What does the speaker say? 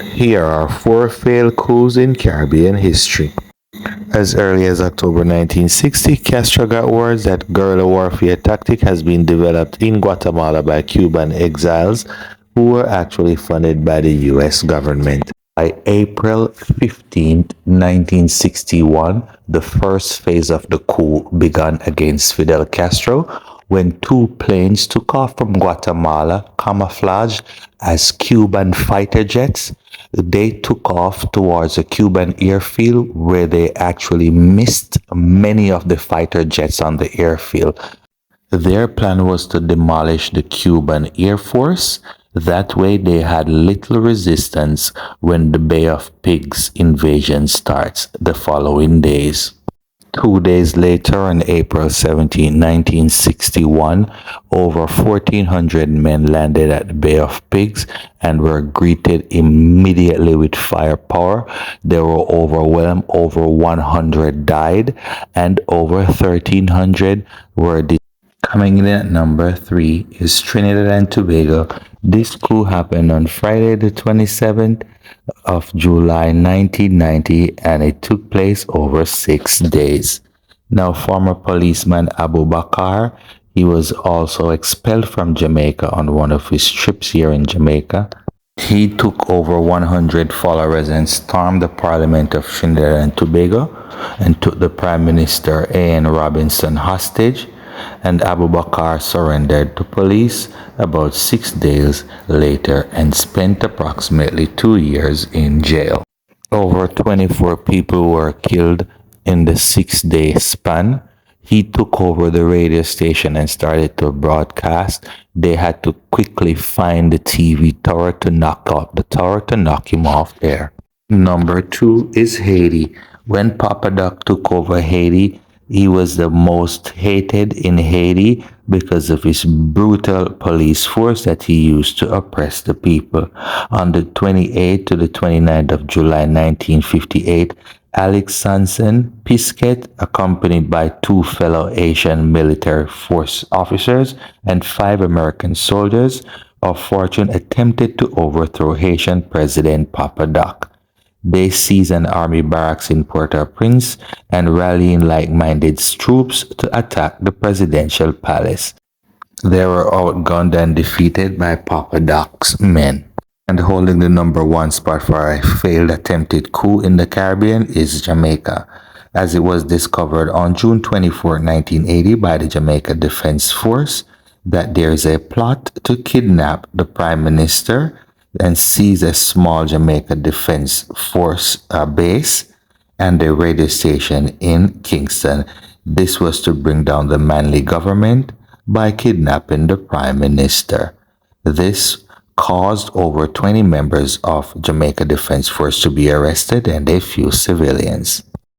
Here are four failed coups in Caribbean history. As early as October 1960, Castro got word that guerrilla warfare tactic has been developed in Guatemala by Cuban exiles who were actually funded by the US government. By April 15, 1961, the first phase of the coup began against Fidel Castro when two planes took off from Guatemala, camouflaged as Cuban fighter jets. They took off towards a Cuban airfield where they actually missed many of the fighter jets on the airfield. Their plan was to demolish the Cuban Air Force. That way, they had little resistance when the Bay of Pigs invasion starts the following days. 2 days later, on April 17, 1961, over 1,400 men landed at the Bay of Pigs and were greeted immediately with firepower. They were overwhelmed, over 100 died, and over 1,300 were displaced. Coming in at number 3 is Trinidad and Tobago. This coup happened on Friday the 27th of July 1990 and it took place over 6 days. Now, former policeman Abu Bakr, he was also expelled from Jamaica on one of his trips here in Jamaica. He took over 100 followers and stormed the Parliament of Trinidad and Tobago and took the Prime Minister A.N. Robinson hostage, and Abu Bakr surrendered to police about 6 days later and spent approximately 2 years in jail. Over 24 people were killed in the 6-day span. He took over the radio station and started to broadcast. They had to quickly find the TV tower to knock him off air. Number 2 is Haiti. When Papa Doc took over Haiti, he was the most hated in Haiti because of his brutal police force that he used to oppress the people. On the 28th to the 29th of July 1958, Alex Sanson Pisket, accompanied by 2 fellow Asian military force officers and 5 American soldiers of fortune, attempted to overthrow Haitian President Papa Doc. They seized an army barracks in Port-au-Prince and rallying like-minded troops to attack the presidential palace. They were outgunned and defeated by Papa Doc's men. And holding the number 1 spot for a failed attempted coup in the Caribbean is Jamaica, as it was discovered on June 24, 1980 by the Jamaica Defense Force that there is a plot to kidnap the Prime Minister and seize a small Jamaica Defense Force base and a radio station in Kingston. This was to bring down the Manley government by kidnapping the Prime Minister. This caused over 20 members of Jamaica Defense Force to be arrested and a few civilians.